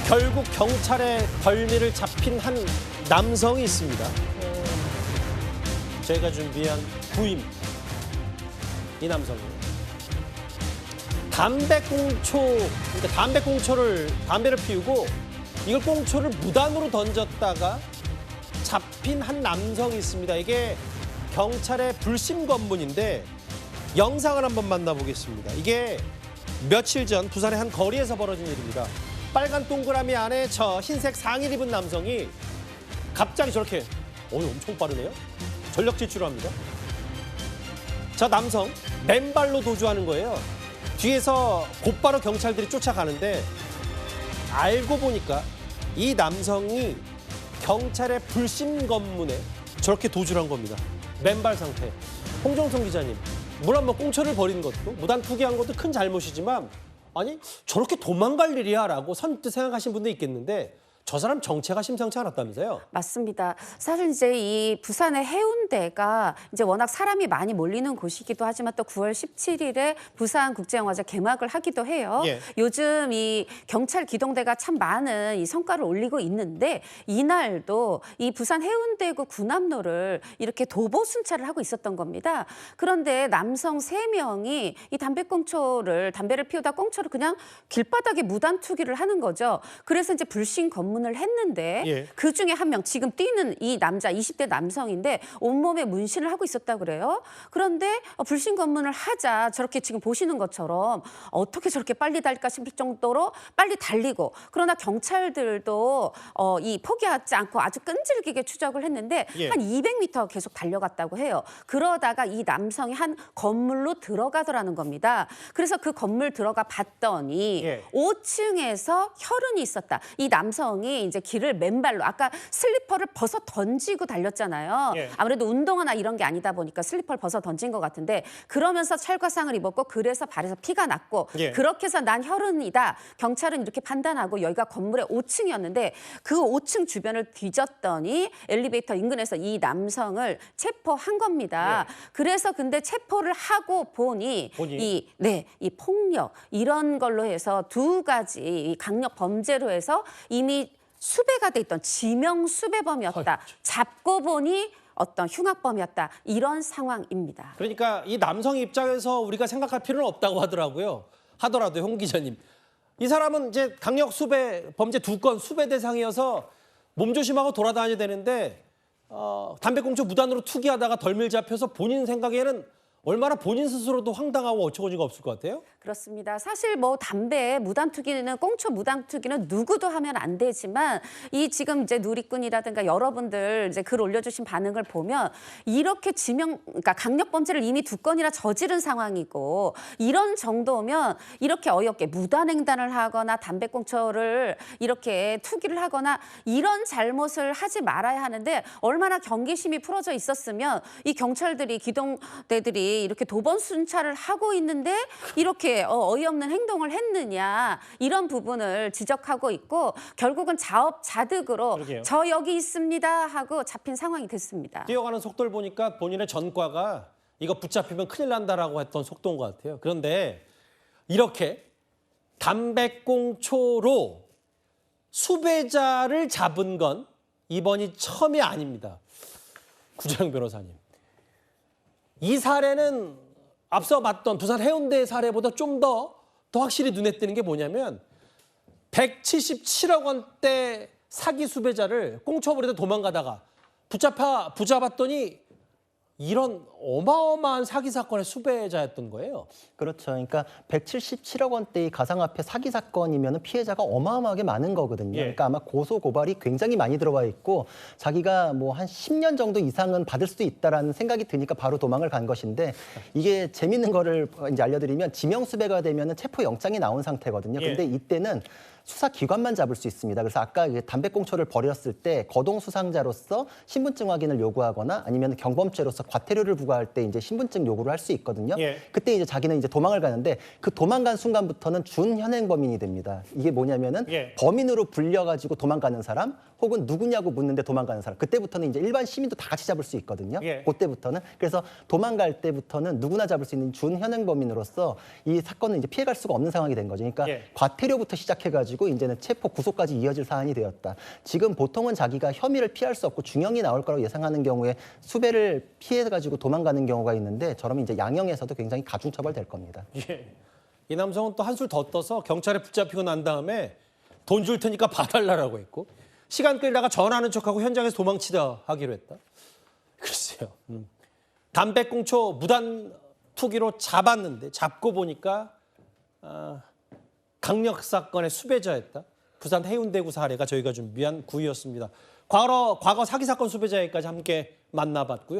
결국 경찰의 벌미를 잡힌 한 남성이 있습니다. 저희가 준비한 부입니다. 이 남성은 담배를 피우고 이걸 꽁초를 무단으로 던졌다가 잡힌 한 남성이 있습니다. 이게 경찰의 불심 검문인데 영상을 한번 만나보겠습니다. 이게 며칠 전 부산의 한 거리에서 벌어진 일입니다. 빨간 동그라미 안에 저 흰색 상의를 입은 남성이 갑자기 저렇게 엄청 빠르네요. 전력 질주를 합니다. 저 남성 맨발로 도주하는 거예요. 뒤에서 곧바로 경찰들이 쫓아가는데 알고 보니까 이 남성이 경찰의 불심 검문에 저렇게 도주를 한 겁니다. 맨발 상태. 홍정성 기자님, 물론 꽁초를 버리는 것도 무단 투기한 것도 큰 잘못이지만 아니 저렇게 도망갈 일이야라고 선뜻 생각하신 분도 있겠는데 저 사람 정체가 심상치 않았다면서요? 맞습니다. 사실 이제 이 부산의 해운대가 이제 워낙 사람이 많이 몰리는 곳이기도 하지만 또 9월 17일에 부산국제영화제 개막을 하기도 해요. 예. 요즘 이 경찰 기동대가 참 많은 이 성과를 올리고 있는데 이날도 이 부산 해운대구 군함로를 이렇게 도보 순찰을 하고 있었던 겁니다. 그런데 남성 3명이 이 담배를 피우다 꽁초를 그냥 길바닥에 무단 투기를 하는 거죠. 그래서 이제 불신 검문을 했는데 예. 그중에 한 명 지금 뛰는 이 남자 20대 남성인데 온몸에 문신을 하고 있었다 그래요. 그런데 불신 검문을 하자 저렇게 지금 보시는 것처럼 어떻게 저렇게 빨리 달릴까 싶을 정도로 빨리 달리고 그러나 경찰들도 이 포기하지 않고 아주 끈질기게 추적을 했는데 예. 한 200m 계속 달려갔다고 해요. 그러다가 이 남성이 한 건물로 들어가더라는 겁니다. 그래서 그 건물 들어가 봤더니 예. 5층에서 혈흔이 있었다. 이 남성이 이제 길을 맨발로 아까 슬리퍼를 벗어 던지고 달렸잖아요. 예. 아무래도 운동화나 이런 게 아니다 보니까 슬리퍼를 벗어 던진 것 같은데 그러면서 철과상을 입었고 그래서 발에서 피가 났고 예. 그렇게 해서 난 혈흔이다. 경찰은 이렇게 판단하고 여기가 건물의 5층이었는데 그 5층 주변을 뒤졌더니 엘리베이터 인근에서 이 남성을 체포한 겁니다. 예. 그래서 근데 체포를 하고 보니 이 폭력 이런 걸로 해서 2가지 이 강력 범죄로 해서 이미 수배가 돼 있던 지명 수배범이었다. 잡고 보니 어떤 흉악범이었다. 이런 상황입니다. 그러니까 이 남성 입장에서 우리가 생각할 필요는 없다고 하더라도 홍 기자님. 이 사람은 이제 강력 수배 범죄 2건 수배 대상이어서 몸조심하고 돌아다녀야 되는데 담배꽁초 무단으로 투기하다가 덜밀 잡혀서 본인 생각에는 얼마나 본인 스스로도 황당하고 어처구니가 없을 것 같아요? 그렇습니다. 사실 뭐 담배 무단 투기는 꽁초 무단 투기는 누구도 하면 안 되지만 이 지금 이제 누리꾼이라든가 여러분들 이제 글 올려주신 반응을 보면 이렇게 그러니까 강력 범죄를 이미 2건이나 저지른 상황이고 이런 정도면 이렇게 어이없게 무단 횡단을 하거나 담배 꽁초를 이렇게 투기를 하거나 이런 잘못을 하지 말아야 하는데 얼마나 경계심이 풀어져 있었으면 이 경찰들이 기동대들이 이렇게 도번 순찰을 하고 있는데 이렇게 어이없는 행동을 했느냐 이런 부분을 지적하고 있고 결국은 자업자득으로 그러게요. 저 여기 있습니다 하고 잡힌 상황이 됐습니다. 뛰어가는 속도를 보니까 본인의 전과가 이거 붙잡히면 큰일 난다라고 했던 속도인 것 같아요. 그런데 이렇게 담배꽁초로 수배자를 잡은 건 이번이 처음이 아닙니다. 구자영 변호사님. 이 사례는 앞서 봤던 부산 해운대 사례보다 좀 더 확실히 눈에 띄는 게 뭐냐면 177억 원대 사기 수배자를 꽁쳐버리다 도망가다가 붙잡았더니 이런 어마어마한 사기 사건의 수배자였던 거예요. 그렇죠. 그러니까 177억 원대의 가상화폐 사기 사건이면 피해자가 어마어마하게 많은 거거든요. 예. 그러니까 아마 고소 고발이 굉장히 많이 들어와 있고 자기가 뭐 한 10년 정도 이상은 받을 수도 있다라는 생각이 드니까 바로 도망을 간 것인데 이게 재밌는 거를 이제 알려드리면 지명수배가 되면은 체포영장이 나온 상태거든요. 예. 근데 이때는 수사기관만 잡을 수 있습니다. 그래서 아까 담배꽁초를 버렸을 때 거동수상자로서 신분증 확인을 요구하거나 아니면 경범죄로서 과태료를 부과할 때 이제 신분증 요구를 할 수 있거든요. 예. 그때 이제 자기는 이제 도망을 가는데 그 도망간 순간부터는 준현행 범인이 됩니다. 이게 뭐냐면은 예. 범인으로 불려가지고 도망가는 사람, 혹은 누구냐고 묻는데 도망가는 사람. 그때부터는 이제 일반 시민도 다 같이 잡을 수 있거든요. 예. 그때부터는. 그래서 도망갈 때부터는 누구나 잡을 수 있는 준현행범인으로서 이 사건은 이제 피해갈 수가 없는 상황이 된 거죠. 그러니까 예. 과태료부터 시작해가지고 이제는 체포 구속까지 이어질 사안이 되었다. 지금 보통은 자기가 혐의를 피할 수 없고 중형이 나올 거라고 예상하는 경우에 수배를 피해가지고 도망가는 경우가 있는데 저러면 이제 양형에서도 굉장히 가중처벌될 겁니다. 예. 이 남성은 또 한술 더 떠서 경찰에 붙잡히고 난 다음에 돈 줄 테니까 봐달라고 했고 시간 끌다가 전화하는 척하고 현장에서 도망치다 하기로 했다. 글쎄요. 담배꽁초 무단 투기로 잡았는데 잡고 보니까 강력 사건의 수배자였다. 부산 해운대구 사례가 저희가 준비한 구이였습니다. 과거 사기 사건 수배자에까지 함께 만나봤고요.